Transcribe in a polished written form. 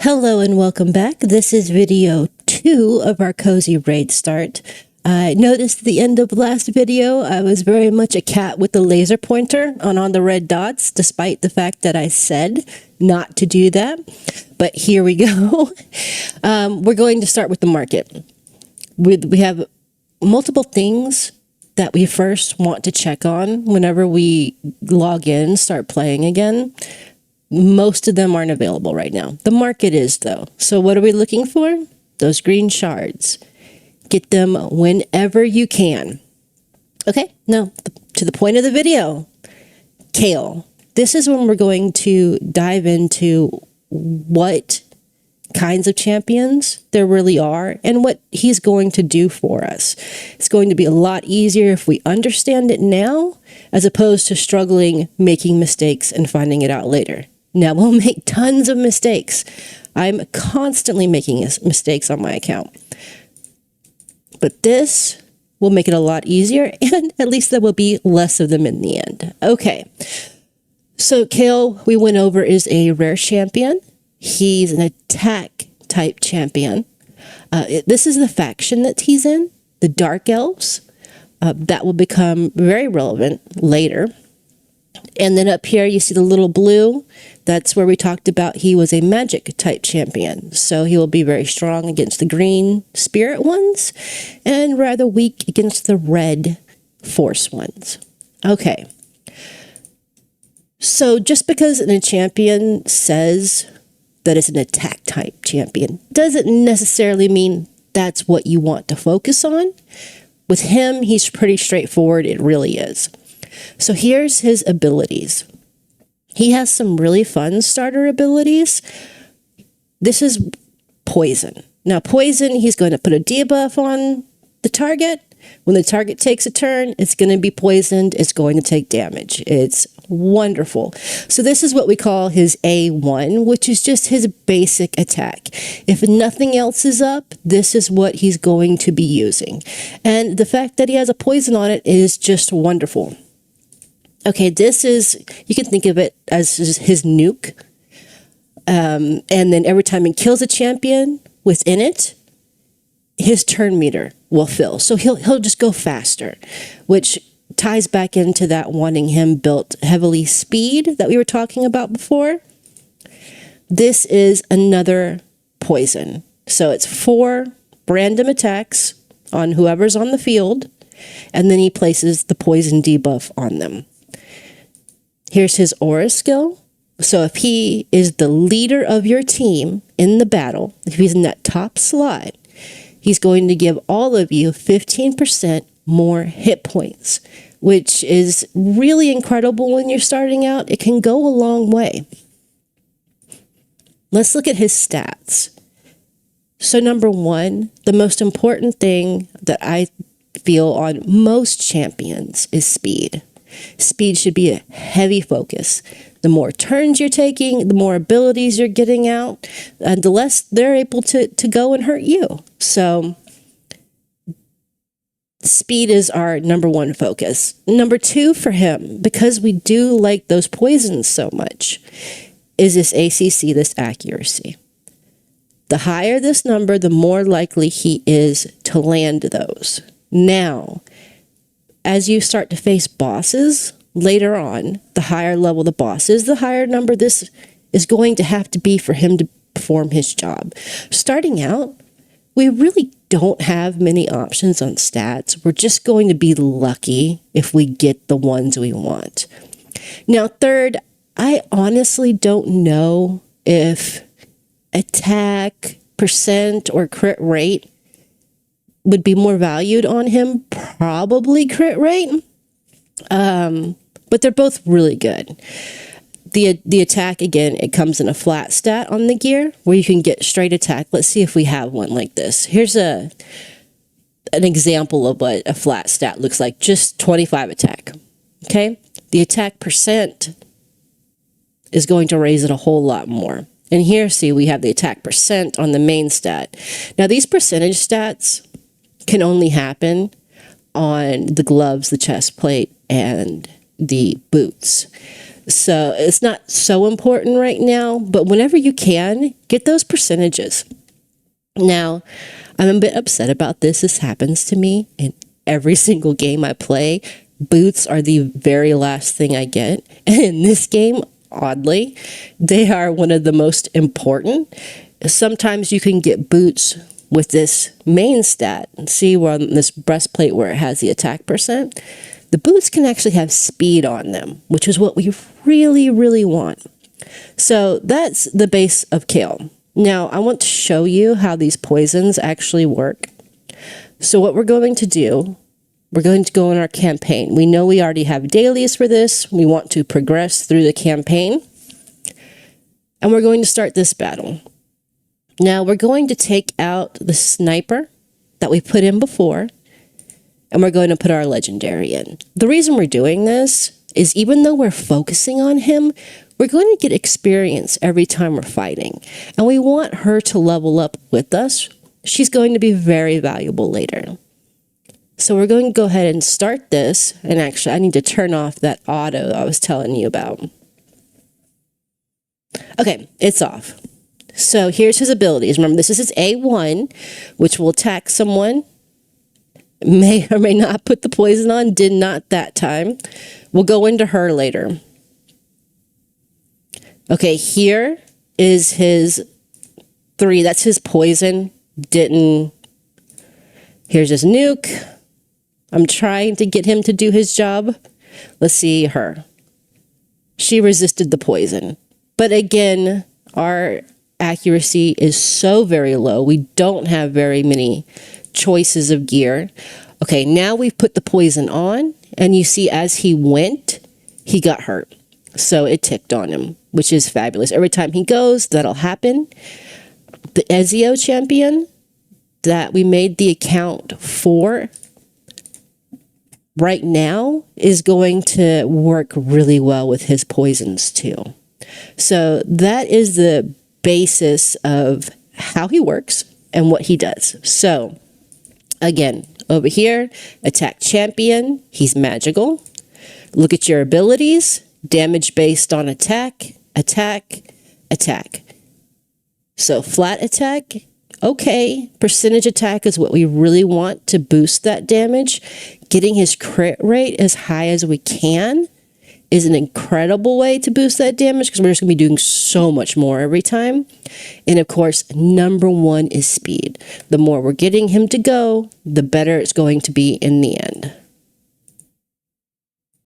Hello and welcome back. This is video 2 of our cozy raid start. I noticed at the end of the last video I was very much a cat with the laser pointer on the red dots, despite the fact that I said not to do that. But here we go. We're going to start with the market. We have multiple things that we first want to check on whenever we log in, start playing again. Most of them aren't available right now. The market is, though. So what are we looking for? Those green shards. Get them whenever you can. Okay, now to the point of the video. Kael. This is when we're going to dive into what kinds of champions there really are and what he's going to do for us. It's going to be a lot easier if we understand it now as opposed to struggling, making mistakes, and finding it out later. Now, we'll make tons of mistakes. I'm constantly making mistakes on my account. But this will make it a lot easier, and at least there will be less of them in the end. Okay, so Kael, we went over, is a rare champion. He's an attack type champion. This is the faction that he's in, the Dark Elves. That will become very relevant later. And then up here, you see the little blue. That's where we talked about he was a magic type champion. So he will be very strong against the green spirit ones and rather weak against the red force ones. Okay. So just because a champion says that it's an attack type champion doesn't necessarily mean that's what you want to focus on. With him, he's pretty straightforward. It really is. So here's his abilities. He has some really fun starter abilities. This is poison. Now, poison, he's going to put a debuff on the target. When the target takes a turn, it's going to be poisoned. It's going to take damage. It's wonderful. So this is what we call his A1, which is just his basic attack. If nothing else is up, this is what he's going to be using. And the fact that he has a poison on it is just wonderful. Okay, this is, you can think of it as his nuke. And then every time he kills a champion within it, his turn meter will fill. So he'll just go faster, which ties back into that wanting him built heavily speed that we were talking about before. This is another poison. So it's 4 random attacks on whoever's on the field, and then he places the poison debuff on them. Here's his aura skill. So if he is the leader of your team in the battle, if he's in that top slot, he's going to give all of you 15% more hit points, which is really incredible when you're starting out. It can go a long way. Let's look at his stats. So number 1, the most important thing that I feel on most champions is speed. Speed should be a heavy focus. The more turns you're taking, the more abilities you're getting out, and the less they're able to go and hurt you. So speed is our number 1 focus. Number 2 for him, because we do like those poisons so much, is this ACC, this accuracy. The higher this number, the more likely he is to land those. Now, as you start to face bosses later on, the higher level the boss is, the higher number this is going to have to be for him to perform his job. Starting out, we really don't have many options on stats. We're just going to be lucky if we get the ones we want. Now, third, I honestly don't know if attack, percent, or crit rate would be more valued on him. Probably crit rate, but they're both really good. The attack, again, it comes in a flat stat on the gear where you can get straight attack. Let's see if we have one like this. Here's an example of what a flat stat looks like, just 25 attack. Okay, the attack percent is going to raise it a whole lot more. And here, see, we have the attack percent on the main stat. Now, these percentage stats can only happen on the gloves, the chest plate, and the boots. So it's not so important right now, but whenever you can, get those percentages. Now, I'm a bit upset about this. This happens to me in every single game I play. Boots are the very last thing I get. And in this game, oddly, they are one of the most important. Sometimes you can get boots with this main stat. See where on this breastplate where it has the attack percent? The boots can actually have speed on them, which is what we really, really want. So that's the base of Kael. Now, I want to show you how these poisons actually work. So what we're going to do, we're going to go in our campaign. We know we already have dailies for this. We want to progress through the campaign. And we're going to start this battle. Now, we're going to take out the sniper that we put in before, and we're going to put our legendary in. The reason we're doing this is even though we're focusing on him, we're going to get experience every time we're fighting. And we want her to level up with us. She's going to be very valuable later. So we're going to go ahead and start this. And actually, I need to turn off that auto I was telling you about. Okay, it's off. So here's his abilities. Remember, this is his A1, which will attack someone. May or may not put the poison on. Did not that time. We'll go into her later. Okay, here is his 3. That's his poison. Didn't. Here's his nuke. I'm trying to get him to do his job. Let's see her. She resisted the poison. But again, our accuracy is so very low. We don't have very many choices of gear. Okay, now we've put the poison on, and you see as he went, he got hurt. So it ticked on him, which is fabulous. Every time he goes, that'll happen. The Ezio champion that we made the account for right now is going to work really well with his poisons too. So that is the basis of how he works and what he does. So again, over here, attack champion, he's magical. Look at your abilities. Damage based on attack, attack, attack. So flat attack, okay. Percentage attack is what we really want to boost that damage. Getting his crit rate as high as we can is an incredible way to boost that damage because we're just going to be doing so much more every time. And of course, number 1 is speed. The more we're getting him to go, the better it's going to be in the end.